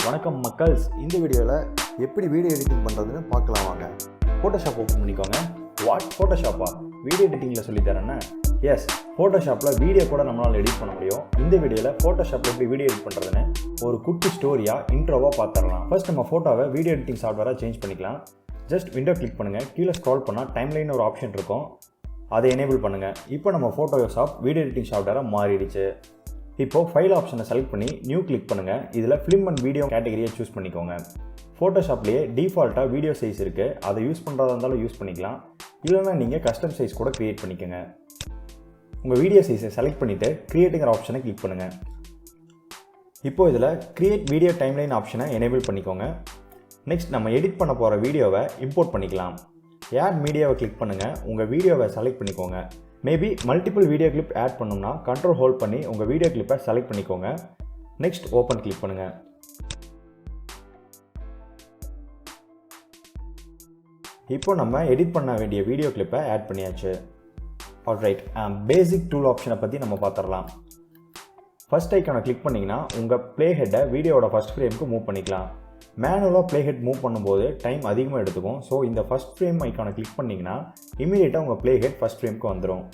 வணக்கம் மக்கள்ஸ், இந்த வீடியோவில் எப்படி வீடியோ எடிட்டிங் பண்ணுறதுன்னு பார்க்கலாம் வாங்க. ஃபோட்டோஷாப் ஓப்பன் பண்ணிக்கோங்க. ஃபோட்டோஷாப்பா வீடியோ எடிட்டிங்கில் சொல்லித்தரேன்னா? எஸ், ஃபோட்டோஷாப்பில் வீடியோ கூட நம்மளால் எடிட் பண்ண முடியும். இந்த வீடியோவில் ஃபோட்டோஷாப்பில் எப்படி வீடியோ எடிட் பண்ணுறதுன்னு ஒரு குட்டி ஸ்டோரியாக இன்ட்ரோவாக பார்த்துடலாம். ஃபர்ஸ்ட் நம்ம ஃபோட்டோவை வீடியோ எடிட்டிங் சாஃப்ட்வேராக சேஞ்ச் பண்ணிக்கலாம். ஜஸ்ட் விண்டோ கிளிக் பண்ணுங்கள். கீழே ஸ்க்ரால் பண்ணால் டைம்லைன் ஒரு ஆப்ஷன் இருக்கும், அதை எனேபிள் பண்ணுங்கள். இப்போ நம்ம ஃபோட்டோஷாப் வீடியோ எடிட்டிங் சாஃப்ட்வேராக மாறிடுச்சு. இப்போது ஃபைல் ஆப்ஷனை செலக்ட் பண்ணி நியூ கிளிக் பண்ணுங்கள். இதில் ஃபிலிம் அண்ட் வீடியோ கேட்டகரியை சூஸ் பண்ணிக்கோங்க. ஃபோட்டோஷாப்லேயே டிஃபால்ட்டாக வீடியோ சைஸ் இருக்குது, அதை யூஸ் பண்ணுறதா இருந்தாலும் யூஸ் பண்ணிக்கலாம். இல்லைனா நீங்கள் கஸ்டம் சைஸ் கூட க்ரியேட் பண்ணிக்கோங்க. உங்கள் வீடியோ சைஸை செலக்ட் பண்ணிவிட்டு க்ரியேட்டுங்கிற ஆப்ஷனை கிளிக் பண்ணுங்கள். இப்போது இதில் க்ரியேட் வீடியோ டைம்லைன் ஆப்ஷனை எனேபிள் பண்ணிக்கோங்க. நெக்ஸ்ட் நம்ம எடிட் பண்ண போகிற வீடியோவை இம்போர்ட் பண்ணிக்கலாம். ஆட் மீடியாவை கிளிக் பண்ணுங்கள். உங்கள் வீடியோவை செலக்ட் பண்ணிக்கோங்க. Maybe multiple video clip add பண்ணணும்னா கண்ட்ரோல் ஹோல்ட் பண்ணி உங்கள் வீடியோ கிளிப்பை செலக்ட் பண்ணிக்கோங்க. நெக்ஸ்ட் ஓப்பன் கிளிக் பண்ணுங்கள். இப்போ நம்ம எடிட் பண்ண வேண்டிய வீடியோ கிளிப்பை ஆட் பண்ணியாச்சு. ஆல்ரைட், பேசிக் டூல் ஆப்ஷனை பற்றி நம்ம பார்த்துடலாம். ஃபர்ஸ்ட் ஐக்கானை கிளிக் பண்ணிங்கன்னா உங்கள் ப்ளே ஹெட்டை வீடியோவோட ஃபர்ஸ்ட் ஃப்ரேமுக்கு மூவ் பண்ணிக்கலாம். மேனுவலாக ப்ளே ஹெட் மூவ் பண்ணும்போது டைம் அதிகமாக எடுத்துக்கும். ஸோ இந்த ஃபர்ஸ்ட் ஃப்ரேம் ஐக்கானை கிளிக் பண்ணிங்கன்னா இமீடியட்டாக உங்கள் ப்ளே ஹெட் ஃபர்ஸ்ட் ஃப்ரேமுக்கு வந்துடும்.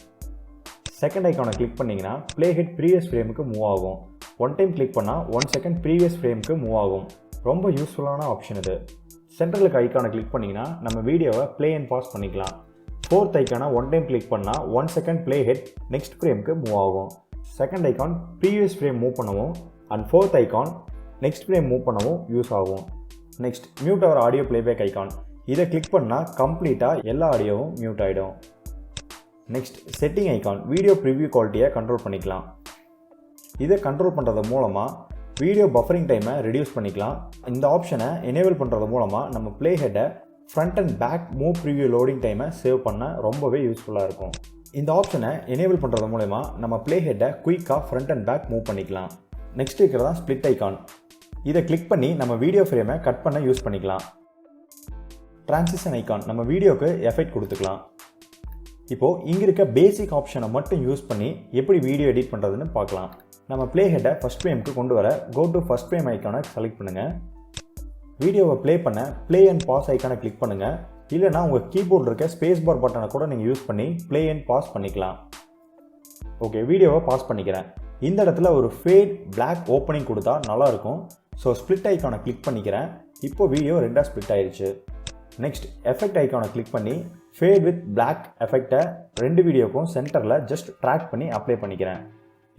செகண்ட் ஐக்கானை கிளிக் பண்ணிங்கன்னா ப்ளே ஹெட் ப்ரீவியஸ் ஃப்ரேமுக்கு மூவ் ஆகும். ஒன் டைம் கிளிக் பண்ணால் 1 செகண்ட் ப்ரீவியஸ் ஃப்ரேமுக்கு மூவ் ஆகும். ரொம்ப யூஸ்ஃபுல்லான ஆப்ஷன் இது. சென்ட்ரலுக்கு ஐக்கானை கிளிக் பண்ணிங்கன்னா நம்ம வீடியோவை ப்ளே அண்ட் பாஸ் பண்ணிக்கலாம். ஃபோர்த் ஐக்கானை ஒன் டைம் கிளிக் பண்ணால் 1 செகண்ட் ப்ளே ஹெட் நெக்ஸ்ட் ஃப்ரேமுக்கு மூவ் ஆகும். Second icon previous frame move பண்ணவும் and fourth icon next frame move பண்ணவும் யூஸ் ஆகும். Next mute our audio playback icon, இதை கிளிக் பண்ணால் கம்ப்ளீட்டாக எல்லா ஆடியோவும் மியூட் ஆகிடும். Next setting icon, video preview குவாலிட்டியை கண்ட்ரோல் பண்ணிக்கலாம். இதை கண்ட்ரோல் பண்ணுறது மூலமாக வீடியோ பஃபரிங் டைமை ரெடியூஸ் பண்ணிக்கலாம். இந்த ஆப்ஷனை எனேபிள் பண்ணுறது மூலமாக நம்ம ப்ளே ஹெட்டை front and back move preview loading டைமை சேவ் பண்ண ரொம்பவே யூஸ்ஃபுல்லாக இருக்கும். இந்த ஆப்ஷனை எனேபிள் பண்ணுறது மூலமா நம்ம ப்ளே ஹெட்டை குயிக்காக ஃப்ரண்ட் அண்ட் பேக் மூவ் பண்ணிக்கலாம். நெக்ஸ்ட் இருக்கிறதா ஸ்ப்ளிட் ஐக்கான், இதை கிளிக் பண்ணி நம்ம வீடியோ ஃப்ரேமை கட் பண்ண யூஸ் பண்ணிக்கலாம். டிரான்சிஷன் ஐக்கான், நம்ம வீடியோக்கு எஃபெக்ட் கொடுத்துக்கலாம். இப்போது இங்கே இருக்க பேசிக் ஆப்ஷனை மட்டும் யூஸ் பண்ணி எப்படி வீடியோ எடிட் பண்ணுறதுன்னு பார்க்கலாம். நம்ம ப்ளே ஹெட்டை ஃபஸ்ட் ஃப்ரேமுக்கு கொண்டு வர கோ டு ஃபஸ்ட் ஃப்ரேம் ஐக்கானை செலக்ட் பண்ணுங்கள். வீடியோவை ப்ளே பண்ண ப்ளே அண்ட் பாஸ் ஐக்கானை கிளிக் பண்ணுங்கள். இல்லைனா உங்கள் கீபோர்டில் இருக்க ஸ்பேஸ் பார் பட்டனை கூட நீங்கள் யூஸ் பண்ணி ப்ளே அண்ட் பாஸ் பண்ணிக்கலாம். ஓகே, வீடியோவை பாஸ் பண்ணிக்கிறேன். இந்த இடத்துல ஒரு ஃபேட் பிளாக் ஓப்பனிங் கொடுத்தா நல்லாயிருக்கும். ஸோ ஸ்ப்ளிட் ஐக்கானை கிளிக் பண்ணிக்கிறேன். இப்போ வீடியோ ரெண்டாக ஸ்ப்ளிட் ஆயிடுச்சு. நெக்ஸ்ட் எஃபெக்ட் ஐக்கானை கிளிக் பண்ணி ஃபேட் வித் பிளாக் எஃபெக்டை ரெண்டு வீடியோக்கும் சென்டரில் ஜஸ்ட் ட்ராக் பண்ணி அப்ளை பண்ணிக்கிறேன்.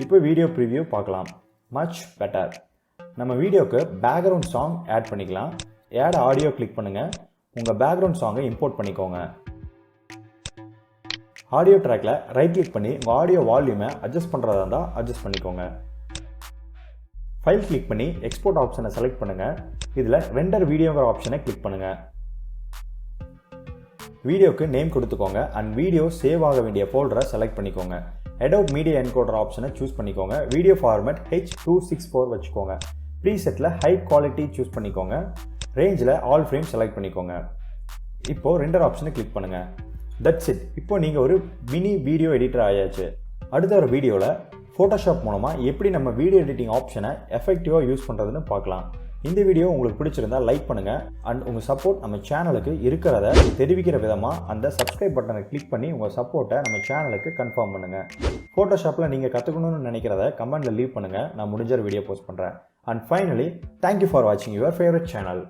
இப்போ வீடியோ ப்ரிவ்யூ பார்க்கலாம். Much better. நம்ம வீடியோக்கு பேக்ரவுண்ட் சாங் ஆட் பண்ணிக்கலாம். ஆட் ஆடியோ கிளிக் பண்ணுங்கள். உங்கள் பேக்ரவுண்ட் சாங்கை இம்போர்ட் பண்ணிக்கோங்க. ஆடியோ ட்ராக்கில் ரைட் கிளிக் பண்ணி உங்கள் ஆடியோ வால்யூமை அட்ஜஸ்ட் பண்ணுறதா இருந்தால் அட்ஜஸ்ட் பண்ணிக்கோங்க. ஃபைல் கிளிக் பண்ணி எக்ஸ்போர்ட் ஆப்ஷனை செலக்ட் பண்ணுங்கள். இதில் ரெண்டர் வீடியோங்கிற ஆப்ஷனை கிளிக் பண்ணுங்கள். வீடியோக்கு நேம் கொடுத்துக்கோங்க அண்ட் வீடியோ சேவ் ஆக வேண்டிய ஃபோல்டரை செலக்ட் பண்ணிக்கோங்க. அடோப் மீடியா என்கோடர் ஆப்ஷனை சூஸ் பண்ணிக்கோங்க. வீடியோ ஃபார்மேட் H264 வச்சுக்கோங்க. ப்ரீசெட்டில் ஹை குவாலிட்டி சூஸ் பண்ணிக்கோங்க. ரேஞ்சில் ஆல் ஃப்ரேம் செலக்ட் பண்ணிக்கோங்க. இப்போது ரெண்டர் ஆப்ஷனை கிளிக் பண்ணுங்கள். That's it. இப்போ நீங்கள் ஒரு மினி வீடியோ எடிட்டர் ஆயாச்சு. அடுத்த ஒரு வீடியோவில் ஃபோட்டோஷாப் மூலமாக எப்படி நம்ம வீடியோ எடிட்டிங் ஆப்ஷனை எஃபெக்டிவாக யூஸ் பண்ணுறதுன்னு பார்க்கலாம். இந்த வீடியோ உங்களுக்கு பிடிச்சிருந்தால் லைக் பண்ணுங்கள் அண்ட் உங்கள் சப்போர்ட் நம்ம சேனலுக்கு இருக்கிறத தெரிவிக்கிற விதமாக அந்த சப்ஸ்கிரைப் பட்டனை கிளிக் பண்ணி உங்கள் சப்போர்ட்டை நம்ம சேனலுக்கு கன்ஃபார்ம் பண்ணுங்கள். ஃபோட்டோஷாப்பில் நீங்கள் கற்றுக்கணும்னு நினைக்கிறத கமெண்ட்டில் லீவ் பண்ணுங்கள். நான் முடிஞ்ச வீடியோ போஸ்ட் பண்ணுறேன். அண்ட் ஃபைனலி, தேங்க்யூ ஃபார் வாட்சிங் யுவர் ஃபேவரட் சேனல்.